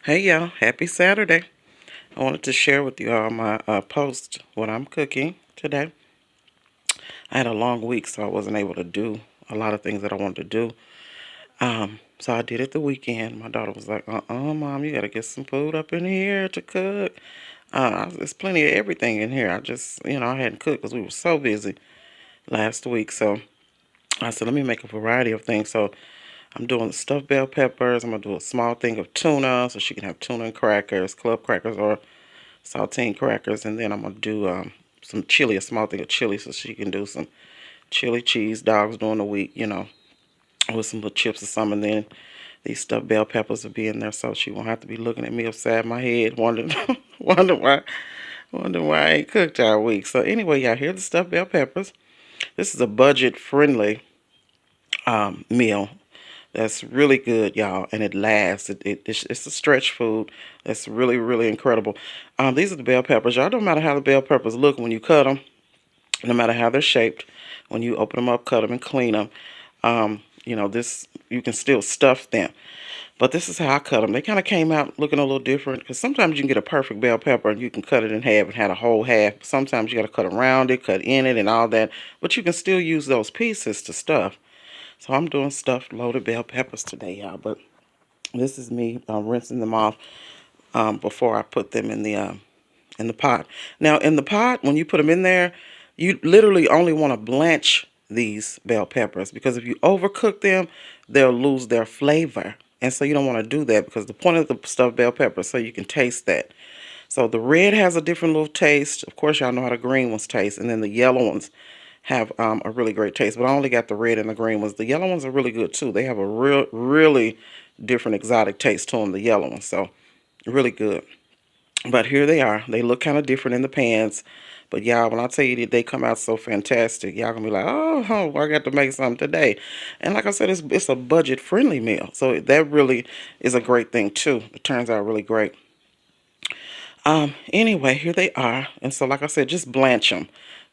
Hey y'all, happy Saturday. I wanted to share with you all my post, what I'm cooking today. I had a long week, so I wasn't able to do a lot of things that I wanted to do. So I did it the weekend. My daughter was like, Mom, you got to get some food up in here to cook. There's plenty of everything in here. I just, I hadn't cooked because we were so busy last week. So I said, let me make a variety of things. So I'm doing stuffed bell peppers. I'm going to do a small thing of tuna so she can have tuna and crackers, club crackers, or saltine crackers, and then I'm gonna do some chili, a small thing of chili, so she can do some chili cheese dogs during the week, with some little chips or something. And then these stuffed bell peppers will be in there, so she won't have to be looking at me upside my head, wondering, wondering why, wondering why I ain't cooked all week. So anyway, y'all, here's the stuffed bell peppers. This is a budget-friendly meal. That's really good, y'all, and it lasts. It's a stretch food. That's really, really incredible. These are the bell peppers. Y'all, don't matter how the bell peppers look when you cut them, no matter how they're shaped, when you open them up, cut them, and clean them, this, you can still stuff them. But this is how I cut them. They kind of came out looking a little different because sometimes you can get a perfect bell pepper and you can cut it in half and have a whole half. Sometimes you got to cut around it, cut in it, and all that. But you can still use those pieces to stuff. So I'm doing stuffed loaded bell peppers today, y'all. But this is me rinsing them off before I put them in the pot. Now, in the pot, when you put them in there, you literally only want to blanch these bell peppers because if you overcook them, they'll lose their flavor. And so you don't want to do that because the point of the stuffed bell pepper is so you can taste that. So the red has a different little taste. Of course, y'all know how the green ones taste. And then the yellow ones have a really great taste. But I only got the red and the green ones. The yellow ones are really good too. They have a really different exotic taste to them, the yellow ones. So really good. But here they are. They look kind of different in the pans. But y'all, when I tell you that they come out so fantastic, y'all gonna be like, oh, I got to make something today. And like I said, it's a budget-friendly meal. So that really is a great thing too. It turns out really great. Anyway, here they are. And so, like I said, just blanch them.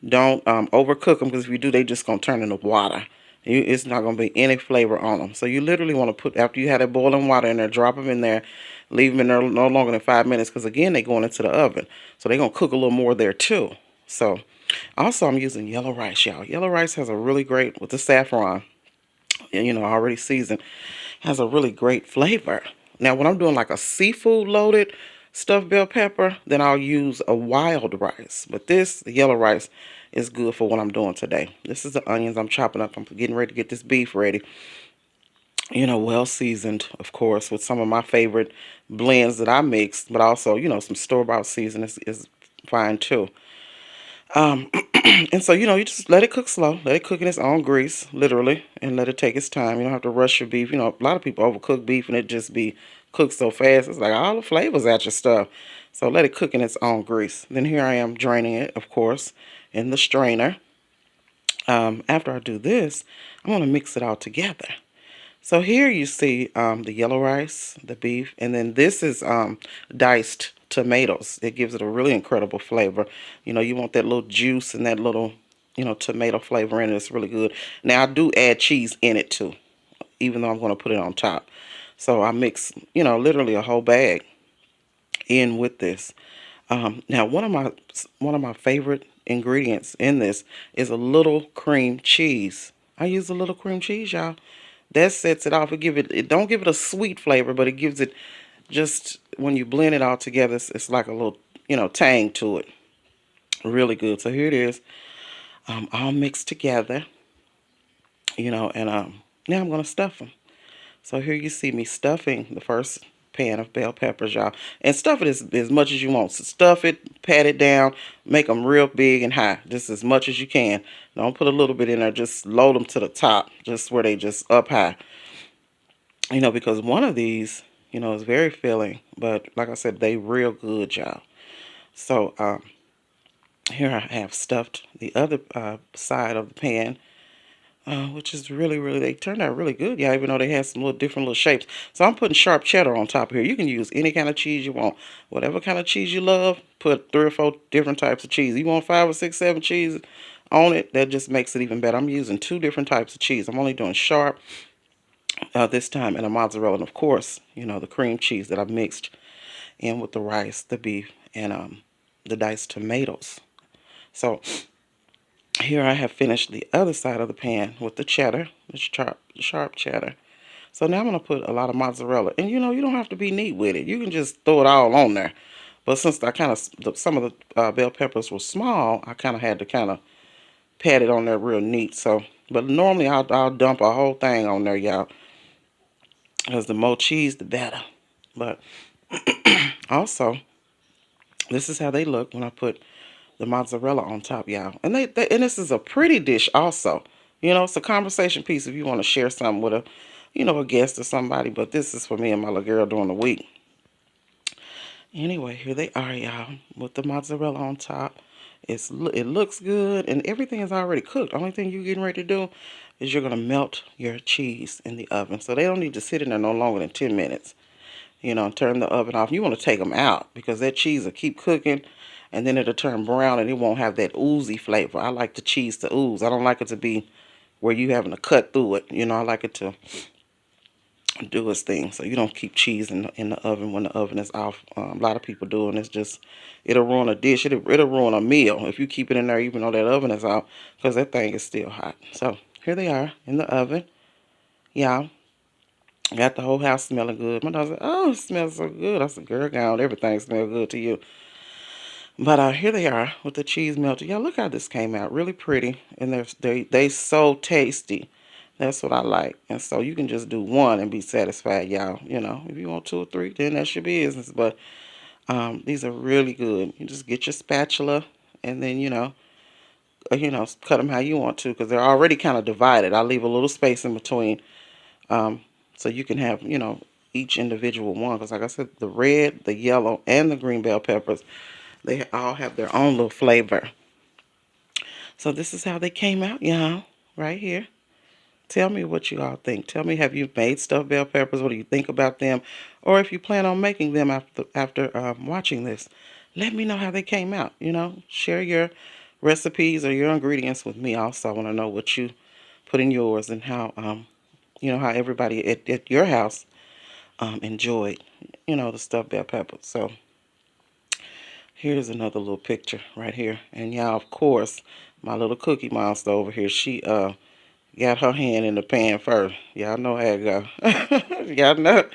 Don't overcook them because if you do, they just going to turn into water. It's not going to be any flavor on them. So you literally want to put, after you have that boiling water in there, drop them in there, leave them in there no longer than 5 minutes because, again, they're going into the oven. So they're going to cook a little more there, too. So, also, I'm using yellow rice, y'all. Yellow rice has a really great, with the saffron, already seasoned, has a really great flavor. Now, when I'm doing like a seafood loaded stuffed bell pepper, then I'll use a wild rice. But the yellow rice, is good for what I'm doing today. This is the onions I'm chopping up. I'm getting ready to get this beef ready. Well seasoned, of course, with some of my favorite blends that I mix, but also, some store-bought season is fine too. And so, you just let it cook slow. Let it cook in its own grease, literally, and let it take its time. You don't have to rush your beef. A lot of people overcook beef and it just be cooked so fast. It's like all the flavors at your stuff. So let it cook in its own grease. Then here I am draining it, of course, in the strainer. After I do this, I'm going to mix it all together. So here you see the yellow rice, the beef, and then this is diced tomatoes. It gives it a really incredible flavor. You want that little juice and that little, tomato flavor in it. It's really good. Now, I do add cheese in it too, even though I'm going to put it on top. So I mix, literally a whole bag in with this. Now, one of my favorite ingredients in this is a little cream cheese. I use a little cream cheese, y'all. That sets it off. It don't give it a sweet flavor, but it gives it just, when you blend it all together, it's like a little, tang to it. Really good. So here it is, all mixed together, and now I'm going to stuff them. So here you see me stuffing the first pan of bell peppers, y'all. And stuff it as much as you want. So stuff it, pat it down, make them real big and high, just as much as you can. Don't put a little bit in there, just load them to the top, just where they just up high. Because one of these, is very filling, but like I said, they real good, y'all. So here I have stuffed the other side of the pan, which is really, really, they turned out really good, yeah, even though they had some different little shapes. So I'm putting sharp cheddar on top here. You can use any kind of cheese you want. Whatever kind of cheese you love, put 3 or 4 different types of cheese. You want 5 or 6, 7 cheese on it, that just makes it even better. I'm using 2 different types of cheese. I'm only doing sharp this time, and a mozzarella, and of course, you know, the cream cheese that I've mixed in with the rice, the beef, and the diced tomatoes. So here I have finished the other side of the pan with the cheddar, the sharp cheddar. So now I'm going to put a lot of mozzarella. And you know, you don't have to be neat with it. You can just throw it all on there. But since I kind of, some of the bell peppers were small, I kind of had to kind of pat it on there real neat. So, but normally I'll dump a whole thing on there, y'all. Because the more cheese, the better. But also, this is how they look when I put the mozzarella on top, y'all. And and this is a pretty dish also. You know, it's a conversation piece if you want to share something with a, you know, a guest or somebody. But this is for me and my little girl during the week. Anyway, here they are, y'all, with the mozzarella on top. It looks good, and everything is already cooked. Only thing you're getting ready to do is you're going to melt your cheese in the oven. So they don't need to sit in there no longer than 10 minutes. You know, turn the oven off. You want to take them out because that cheese will keep cooking, and then it'll turn brown, and it won't have that oozy flavor. I like the cheese to ooze. I don't like it to be where you having to cut through it. You know, I like it to do its thing. So you don't keep cheese in the oven when the oven is off. A lot of people do, and it's just, it'll ruin a dish. It'll ruin a meal if you keep it in there even though that oven is off, because that thing is still hot. So here they are in the oven. Y'all, got the whole house smelling good. My daughter said, oh, it smells so good. I said, girl, God, everything smells good to you. But here they are with the cheese melted. Y'all, look how this came out. Really pretty. And they so tasty. That's what I like. And so you can just do one and be satisfied, y'all. You know, if you want two or three, then that's your business. But these are really good. You just get your spatula and then, cut them how you want to, because they're already kind of divided. I leave a little space in between so you can have, each individual one. Because like I said, the red, the yellow, and the green bell peppers, they all have their own little flavor. So this is how they came out, y'all, right here. Tell me what you all think. Tell me, have you made stuffed bell peppers? What do you think about them? Or if you plan on making them after watching this, let me know how they came out. You know, share your recipes or your ingredients with me. Also, I want to know what you put in yours and how how everybody at your house enjoyed, the stuffed bell peppers. So here's another little picture right here. And y'all, of course, my little cookie monster over here, she got her hand in the pan first. Y'all know how it go. Y'all know.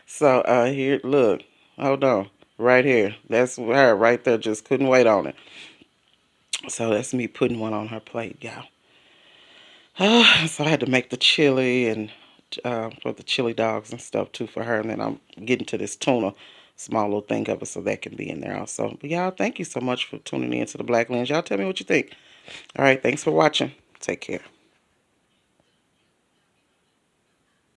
So here, look. Hold on. Right here. That's her right there. Just couldn't wait on it. So that's me putting one on her plate, y'all. So I had to make the chili and for the chili dogs and stuff too for her. And then I'm getting to this tuna, small little thing of it, so that can be in there also. But y'all, thank you so much for tuning in to the Black Lens. Y'all tell me what you think. All right, thanks for watching. Take care.